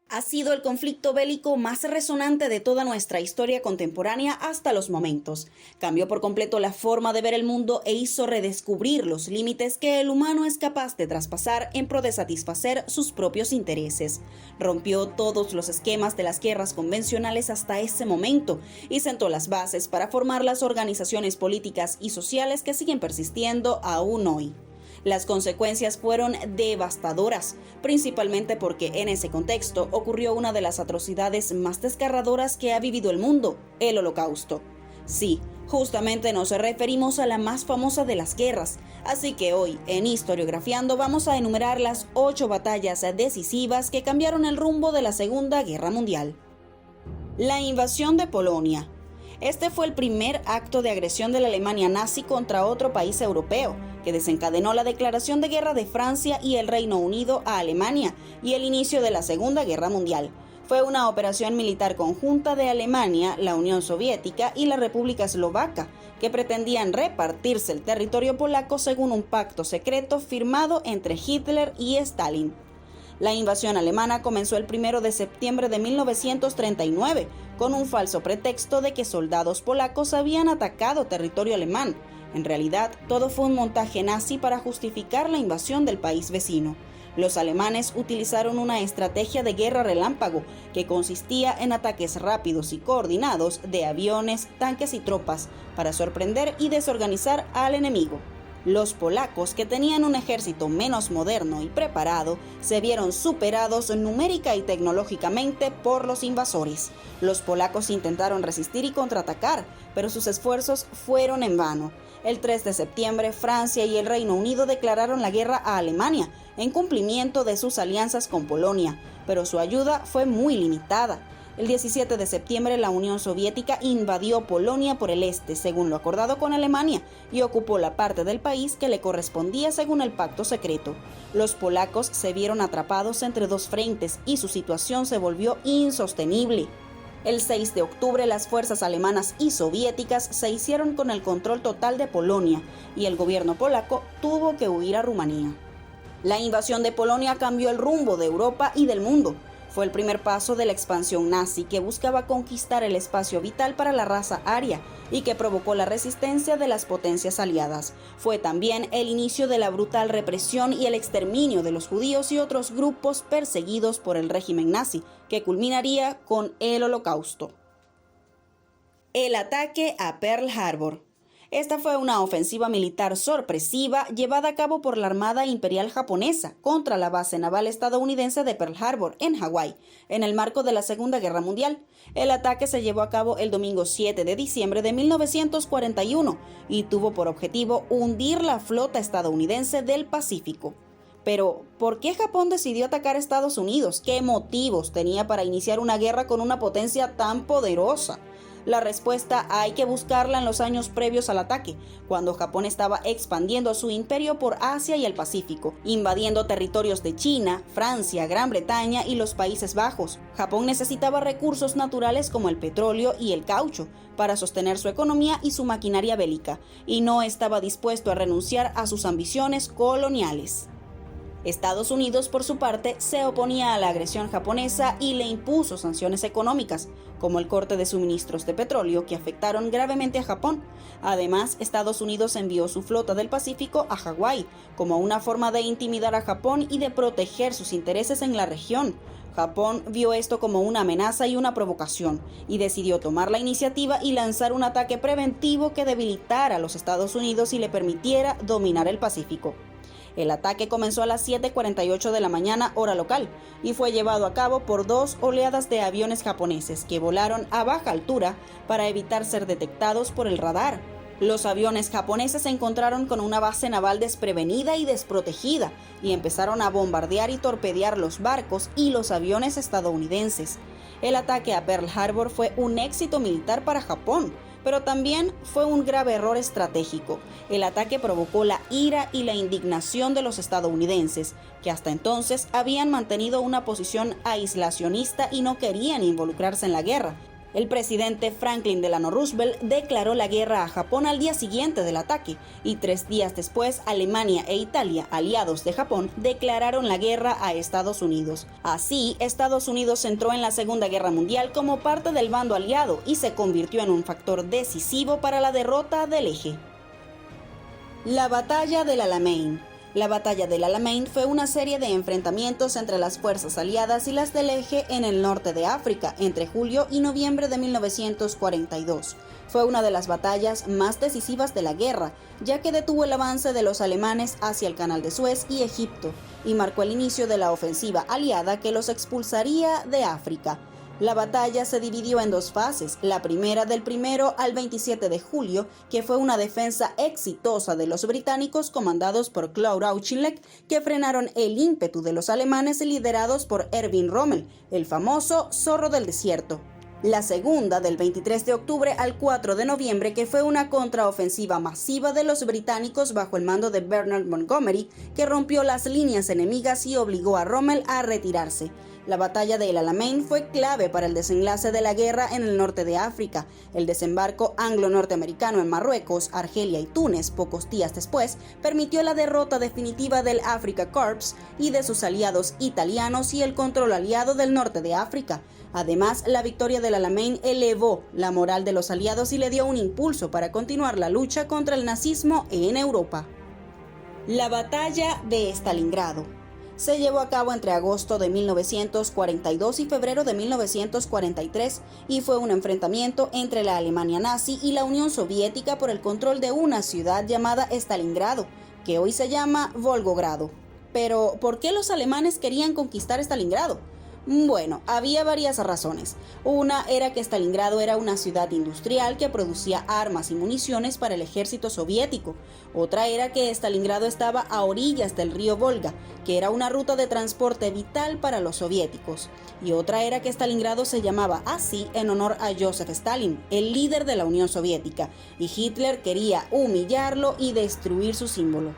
Ha sido el conflicto bélico más resonante de toda nuestra historia contemporánea hasta los momentos. Cambió por completo la forma de ver el mundo e hizo redescubrir los límites que el humano es capaz de traspasar en pro de satisfacer sus propios intereses. Rompió todos los esquemas de las guerras convencionales hasta ese momento y sentó las bases para formar las organizaciones políticas y sociales que siguen persistiendo aún hoy. Las consecuencias fueron devastadoras, principalmente porque en ese contexto ocurrió una de las atrocidades más desgarradoras que ha vivido el mundo, el Holocausto. Sí, justamente nos referimos a la más famosa de las guerras, así que hoy en Historiografiando vamos a enumerar las 8 batallas decisivas que cambiaron el rumbo de la Segunda Guerra Mundial. La invasión de Polonia. Este fue el primer acto de agresión de la Alemania nazi contra otro país europeo, que desencadenó la declaración de guerra de Francia y el Reino Unido a Alemania y el inicio de la Segunda Guerra Mundial. Fue una operación militar conjunta de Alemania, la Unión Soviética y la República Eslovaca, que pretendían repartirse el territorio polaco según un pacto secreto firmado entre Hitler y Stalin. La invasión alemana comenzó el 1 de septiembre de 1939, con un falso pretexto de que soldados polacos habían atacado territorio alemán. En realidad, todo fue un montaje nazi para justificar la invasión del país vecino. Los alemanes utilizaron una estrategia de guerra relámpago, que consistía en ataques rápidos y coordinados de aviones, tanques y tropas, para sorprender y desorganizar al enemigo. Los polacos, que tenían un ejército menos moderno y preparado, se vieron superados numérica y tecnológicamente por los invasores. Los polacos intentaron resistir y contraatacar, pero sus esfuerzos fueron en vano. El 3 de septiembre, Francia y el Reino Unido declararon la guerra a Alemania, en cumplimiento de sus alianzas con Polonia, pero su ayuda fue muy limitada. El 17 de septiembre, la Unión Soviética invadió Polonia por el este, según lo acordado con Alemania, y ocupó la parte del país que le correspondía según el pacto secreto. Los polacos se vieron atrapados entre dos frentes y su situación se volvió insostenible. El 6 de octubre, las fuerzas alemanas y soviéticas se hicieron con el control total de Polonia y el gobierno polaco tuvo que huir a Rumanía. La invasión de Polonia cambió el rumbo de Europa y del mundo. Fue el primer paso de la expansión nazi que buscaba conquistar el espacio vital para la raza aria y que provocó la resistencia de las potencias aliadas. Fue también el inicio de la brutal represión y el exterminio de los judíos y otros grupos perseguidos por el régimen nazi, que culminaría con el Holocausto. El ataque a Pearl Harbor. Esta fue una ofensiva militar sorpresiva llevada a cabo por la Armada Imperial Japonesa contra la base naval estadounidense de Pearl Harbor, en Hawái, en el marco de la Segunda Guerra Mundial. El ataque se llevó a cabo el domingo 7 de diciembre de 1941 y tuvo por objetivo hundir la flota estadounidense del Pacífico. Pero, ¿por qué Japón decidió atacar a Estados Unidos? ¿Qué motivos tenía para iniciar una guerra con una potencia tan poderosa? La respuesta hay que buscarla en los años previos al ataque, cuando Japón estaba expandiendo su imperio por Asia y el Pacífico, invadiendo territorios de China, Francia, Gran Bretaña y los Países Bajos. Japón necesitaba recursos naturales como el petróleo y el caucho para sostener su economía y su maquinaria bélica, y no estaba dispuesto a renunciar a sus ambiciones coloniales. Estados Unidos, por su parte, se oponía a la agresión japonesa y le impuso sanciones económicas, como el corte de suministros de petróleo que afectaron gravemente a Japón. Además, Estados Unidos envió su flota del Pacífico a Hawái, como una forma de intimidar a Japón y de proteger sus intereses en la región. Japón vio esto como una amenaza y una provocación, y decidió tomar la iniciativa y lanzar un ataque preventivo que debilitara a los Estados Unidos y le permitiera dominar el Pacífico. El ataque comenzó a las 7:48 de la mañana, hora local, y fue llevado a cabo por 2 oleadas de aviones japoneses que volaron a baja altura para evitar ser detectados por el radar. Los aviones japoneses se encontraron con una base naval desprevenida y desprotegida y empezaron a bombardear y torpedear los barcos y los aviones estadounidenses. El ataque a Pearl Harbor fue un éxito militar para Japón, pero también fue un grave error estratégico. El ataque provocó la ira y la indignación de los estadounidenses, que hasta entonces habían mantenido una posición aislacionista y no querían involucrarse en la guerra. El presidente Franklin Delano Roosevelt declaró la guerra a Japón al día siguiente del ataque, y 3 días después Alemania e Italia, aliados de Japón, declararon la guerra a Estados Unidos. Así, Estados Unidos entró en la Segunda Guerra Mundial como parte del bando aliado y se convirtió en un factor decisivo para la derrota del eje. La Batalla del Alamein. La Batalla del Alamein fue una serie de enfrentamientos entre las fuerzas aliadas y las del eje en el norte de África entre julio y noviembre de 1942. Fue una de las batallas más decisivas de la guerra, ya que detuvo el avance de los alemanes hacia el Canal de Suez y Egipto, y marcó el inicio de la ofensiva aliada que los expulsaría de África. La batalla se dividió en 2 fases, la primera del 1 al 27 de julio, que fue una defensa exitosa de los británicos comandados por Claude Auchinleck, que frenaron el ímpetu de los alemanes liderados por Erwin Rommel, el famoso zorro del desierto. La segunda, del 23 de octubre al 4 de noviembre, que fue una contraofensiva masiva de los británicos bajo el mando de Bernard Montgomery, que rompió las líneas enemigas y obligó a Rommel a retirarse. La batalla de El Alamein fue clave para el desenlace de la guerra en el norte de África. El desembarco anglo-norteamericano en Marruecos, Argelia y Túnez, pocos días después, permitió la derrota definitiva del Afrika Korps y de sus aliados italianos y el control aliado del norte de África. Además, la victoria del Alamein elevó la moral de los aliados y le dio un impulso para continuar la lucha contra el nazismo en Europa. La batalla de Stalingrado. Se llevó a cabo entre agosto de 1942 y febrero de 1943 y fue un enfrentamiento entre la Alemania nazi y la Unión Soviética por el control de una ciudad llamada Stalingrado, que hoy se llama Volgogrado. Pero, ¿por qué los alemanes querían conquistar Stalingrado? Bueno, había varias razones. Una era que Stalingrado era una ciudad industrial que producía armas y municiones para el ejército soviético. Otra era que Stalingrado estaba a orillas del río Volga, que era una ruta de transporte vital para los soviéticos. Y otra era que Stalingrado se llamaba así en honor a Joseph Stalin, el líder de la Unión Soviética, y Hitler quería humillarlo y destruir su símbolo.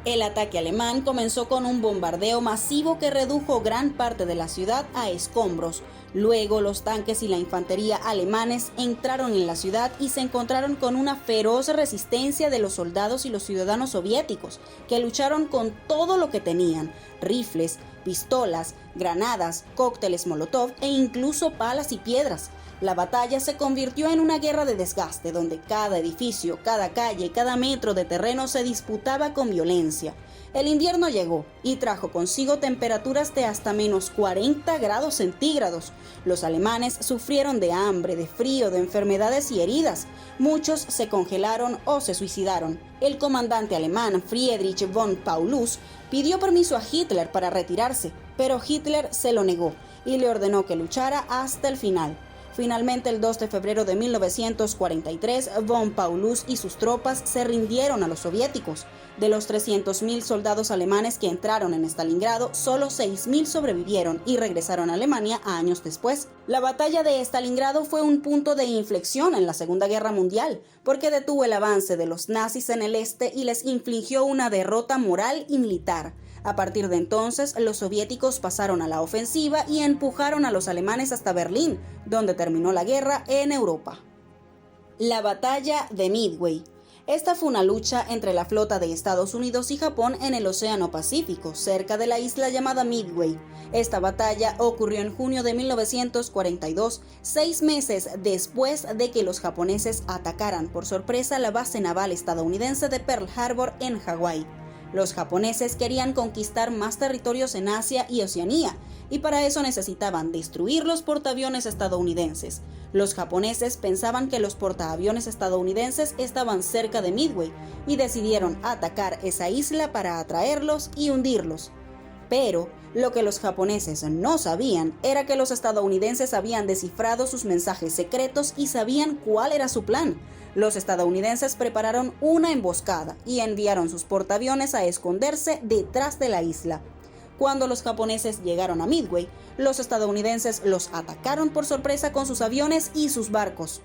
El ataque alemán comenzó con un bombardeo masivo que redujo gran parte de la ciudad a escombros. Luego, los tanques y la infantería alemanes entraron en la ciudad y se encontraron con una feroz resistencia de los soldados y los ciudadanos soviéticos, que lucharon con todo lo que tenían: rifles, pistolas, granadas, cócteles Molotov e incluso palas y piedras. La batalla se convirtió en una guerra de desgaste, donde cada edificio, cada calle, cada metro de terreno se disputaba con violencia. El invierno llegó y trajo consigo temperaturas de hasta menos 40 grados centígrados. Los alemanes sufrieron de hambre, de frío, de enfermedades y heridas. Muchos se congelaron o se suicidaron. El comandante alemán Friedrich von Paulus pidió permiso a Hitler para retirarse, pero Hitler se lo negó y le ordenó que luchara hasta el final. Finalmente, el 2 de febrero de 1943, von Paulus y sus tropas se rindieron a los soviéticos. De los 300.000 soldados alemanes que entraron en Stalingrado, solo 6.000 sobrevivieron y regresaron a Alemania años después. La batalla de Stalingrado fue un punto de inflexión en la Segunda Guerra Mundial, porque detuvo el avance de los nazis en el este y les infligió una derrota moral y militar. A partir de entonces, los soviéticos pasaron a la ofensiva y empujaron a los alemanes hasta Berlín, donde terminó la guerra en Europa. La batalla de Midway. Esta fue una lucha entre la flota de Estados Unidos y Japón en el Océano Pacífico, cerca de la isla llamada Midway. Esta batalla ocurrió en junio de 1942, 6 meses después de que los japoneses atacaran por sorpresa la base naval estadounidense de Pearl Harbor en Hawái. Los japoneses querían conquistar más territorios en Asia y Oceanía, y para eso necesitaban destruir los portaaviones estadounidenses. Los japoneses pensaban que los portaaviones estadounidenses estaban cerca de Midway y decidieron atacar esa isla para atraerlos y hundirlos. Pero lo que los japoneses no sabían era que los estadounidenses habían descifrado sus mensajes secretos y sabían cuál era su plan. Los estadounidenses prepararon una emboscada y enviaron sus portaaviones a esconderse detrás de la isla. Cuando los japoneses llegaron a Midway, los estadounidenses los atacaron por sorpresa con sus aviones y sus barcos.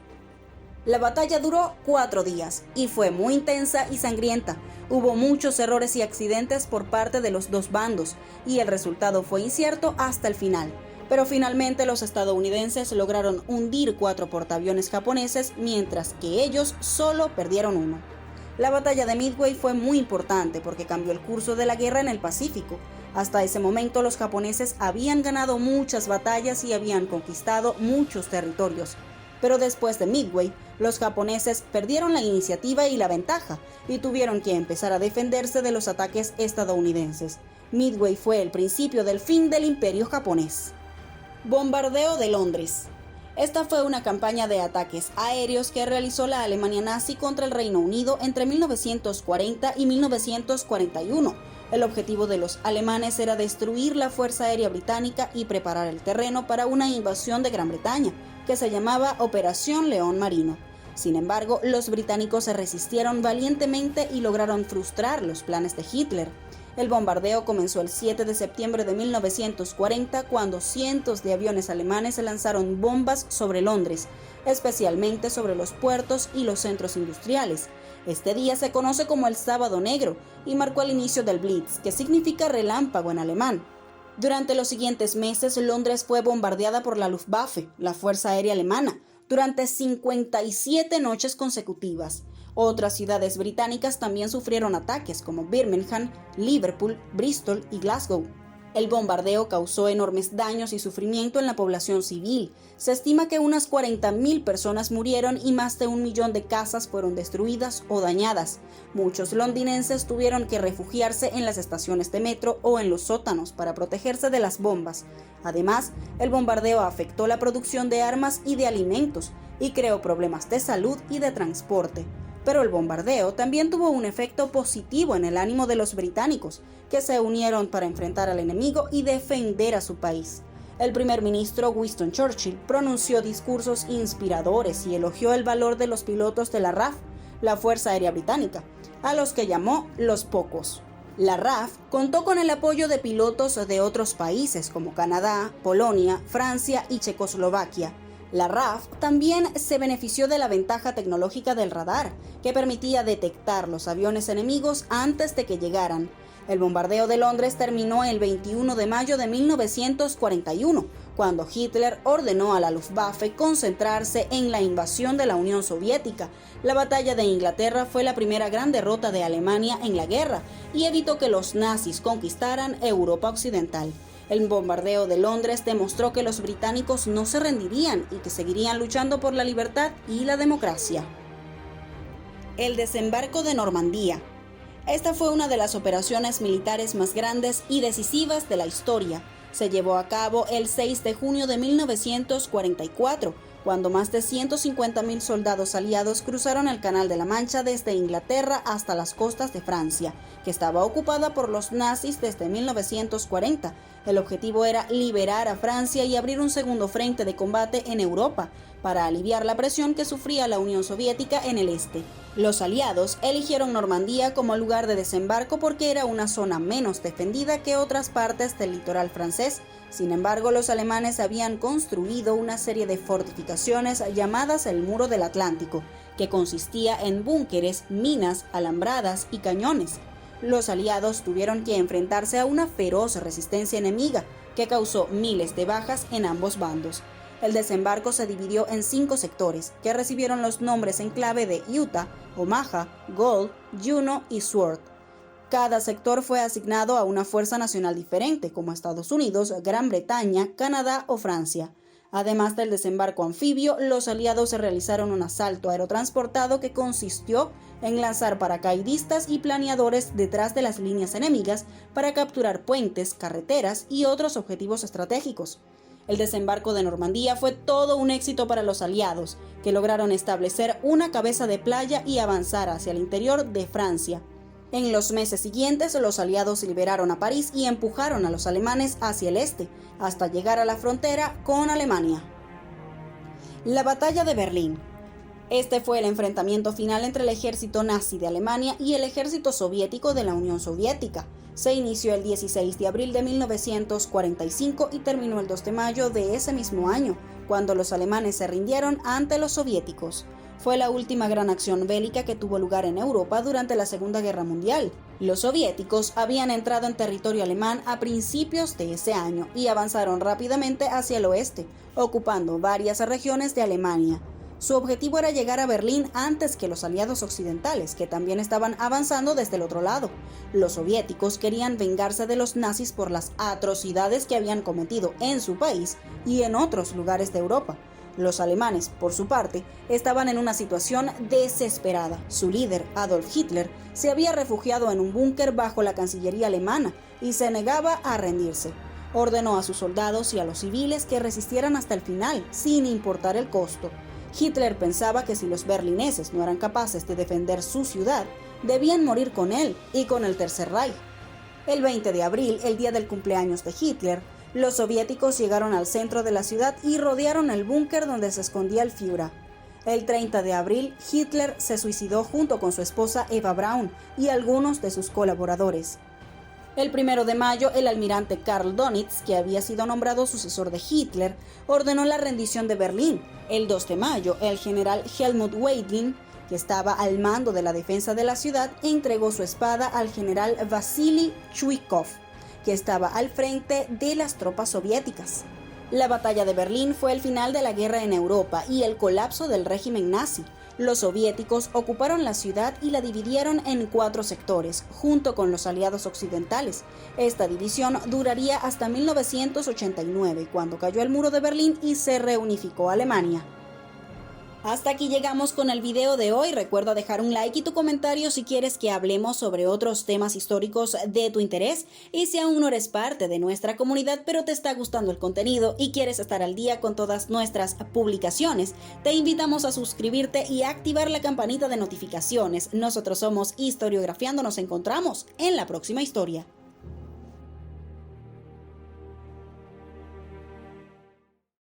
La batalla duró 4 días y fue muy intensa y sangrienta. Hubo muchos errores y accidentes por parte de los dos bandos y el resultado fue incierto hasta el final. pero finalmente los estadounidenses lograron hundir 4 portaaviones japoneses, mientras que ellos solo perdieron uno. La batalla de Midway fue muy importante porque cambió el curso de la guerra en el Pacífico. Hasta ese momento los japoneses habían ganado muchas batallas y habían conquistado muchos territorios. Pero después de Midway, los japoneses perdieron la iniciativa y la ventaja, y tuvieron que empezar a defenderse de los ataques estadounidenses. Midway fue el principio del fin del Imperio japonés. Bombardeo de Londres. Esta fue una campaña de ataques aéreos que realizó la Alemania nazi contra el Reino Unido entre 1940 y 1941. El objetivo de los alemanes era destruir la Fuerza Aérea Británica y preparar el terreno para una invasión de Gran Bretaña, que se llamaba Operación León Marino. Sin embargo, los británicos se resistieron valientemente y lograron frustrar los planes de Hitler. El bombardeo comenzó el 7 de septiembre de 1940, cuando cientos de aviones alemanes lanzaron bombas sobre Londres, especialmente sobre los puertos y los centros industriales. Este día se conoce como el Sábado Negro y marcó el inicio del Blitz, que significa relámpago en alemán. Durante los siguientes meses, Londres fue bombardeada por la Luftwaffe, la Fuerza Aérea Alemana, durante 57 noches consecutivas. Otras ciudades británicas también sufrieron ataques, como Birmingham, Liverpool, Bristol y Glasgow. El bombardeo causó enormes daños y sufrimiento en la población civil. Se estima que unas 40.000 personas murieron y más de 1 millón de casas fueron destruidas o dañadas. Muchos londinenses tuvieron que refugiarse en las estaciones de metro o en los sótanos para protegerse de las bombas. Además, el bombardeo afectó la producción de armas y de alimentos y creó problemas de salud y de transporte. Pero el bombardeo también tuvo un efecto positivo en el ánimo de los británicos, que se unieron para enfrentar al enemigo y defender a su país. El primer ministro Winston Churchill pronunció discursos inspiradores y elogió el valor de los pilotos de la RAF, la Fuerza Aérea Británica, a los que llamó los pocos. La RAF contó con el apoyo de pilotos de otros países como Canadá, Polonia, Francia y Checoslovaquia. La RAF también se benefició de la ventaja tecnológica del radar, que permitía detectar los aviones enemigos antes de que llegaran. El bombardeo de Londres terminó el 21 de mayo de 1941, cuando Hitler ordenó a la Luftwaffe concentrarse en la invasión de la Unión Soviética. La batalla de Inglaterra fue la primera gran derrota de Alemania en la guerra y evitó que los nazis conquistaran Europa Occidental. El bombardeo de Londres demostró que los británicos no se rendirían y que seguirían luchando por la libertad y la democracia. El desembarco de Normandía. Esta fue una de las operaciones militares más grandes y decisivas de la historia. Se llevó a cabo el 6 de junio de 1944, cuando más de 150.000 soldados aliados cruzaron el Canal de la Mancha desde Inglaterra hasta las costas de Francia, que estaba ocupada por los nazis desde 1940. El objetivo era liberar a Francia y abrir un segundo frente de combate en Europa, para aliviar la presión que sufría la Unión Soviética en el este. Los aliados eligieron Normandía como lugar de desembarco porque era una zona menos defendida que otras partes del litoral francés. Sin embargo, los alemanes habían construido una serie de fortificaciones llamadas el Muro del Atlántico, que consistía en búnkeres, minas, alambradas y cañones. Los aliados tuvieron que enfrentarse a una feroz resistencia enemiga, que causó miles de bajas en ambos bandos. El desembarco se dividió en 5 sectores, que recibieron los nombres en clave de Utah, Omaha, Gold, Juno y Sword. Cada sector fue asignado a una fuerza nacional diferente, como Estados Unidos, Gran Bretaña, Canadá o Francia. Además del desembarco anfibio, los aliados realizaron un asalto aerotransportado que consistió en lanzar paracaidistas y planeadores detrás de las líneas enemigas para capturar puentes, carreteras y otros objetivos estratégicos. El desembarco de Normandía fue todo un éxito para los aliados, que lograron establecer una cabeza de playa y avanzar hacia el interior de Francia. En los meses siguientes, los aliados liberaron a París y empujaron a los alemanes hacia el este, hasta llegar a la frontera con Alemania. La Batalla de Berlín. Este fue el enfrentamiento final entre el ejército nazi de Alemania y el ejército soviético de la Unión Soviética. Se inició el 16 de abril de 1945 y terminó el 2 de mayo de ese mismo año, cuando los alemanes se rindieron ante los soviéticos. Fue la última gran acción bélica que tuvo lugar en Europa durante la Segunda Guerra Mundial. Los soviéticos habían entrado en territorio alemán a principios de ese año y avanzaron rápidamente hacia el oeste, ocupando varias regiones de Alemania. Su objetivo era llegar a Berlín antes que los aliados occidentales, que también estaban avanzando desde el otro lado. Los soviéticos querían vengarse de los nazis por las atrocidades que habían cometido en su país y en otros lugares de Europa. Los alemanes, por su parte, estaban en una situación desesperada. Su líder, Adolf Hitler, se había refugiado en un búnker bajo la Cancillería alemana y se negaba a rendirse. Ordenó a sus soldados y a los civiles que resistieran hasta el final, sin importar el costo. Hitler pensaba que si los berlineses no eran capaces de defender su ciudad, debían morir con él y con el Tercer Reich. El 20 de abril, el día del cumpleaños de Hitler, los soviéticos llegaron al centro de la ciudad y rodearon el búnker donde se escondía el Führer. El 30 de abril, Hitler se suicidó junto con su esposa Eva Braun y algunos de sus colaboradores. El 1 de mayo, el almirante Karl Dönitz, que había sido nombrado sucesor de Hitler, ordenó la rendición de Berlín. El 2 de mayo, el general Helmut Weidling, que estaba al mando de la defensa de la ciudad, entregó su espada al general Vasily Chuikov, que estaba al frente de las tropas soviéticas. La batalla de Berlín fue el final de la guerra en Europa y el colapso del régimen nazi. Los soviéticos ocuparon la ciudad y la dividieron en 4 sectores, junto con los aliados occidentales. Esta división duraría hasta 1989, cuando cayó el muro de Berlín y se reunificó Alemania. Hasta aquí llegamos con el video de hoy. Recuerda dejar un like y tu comentario si quieres que hablemos sobre otros temas históricos de tu interés. Y si aún no eres parte de nuestra comunidad, pero te está gustando el contenido y quieres estar al día con todas nuestras publicaciones, te invitamos a suscribirte y activar la campanita de notificaciones. Nosotros somos Historiografiando. Nos encontramos en la próxima historia.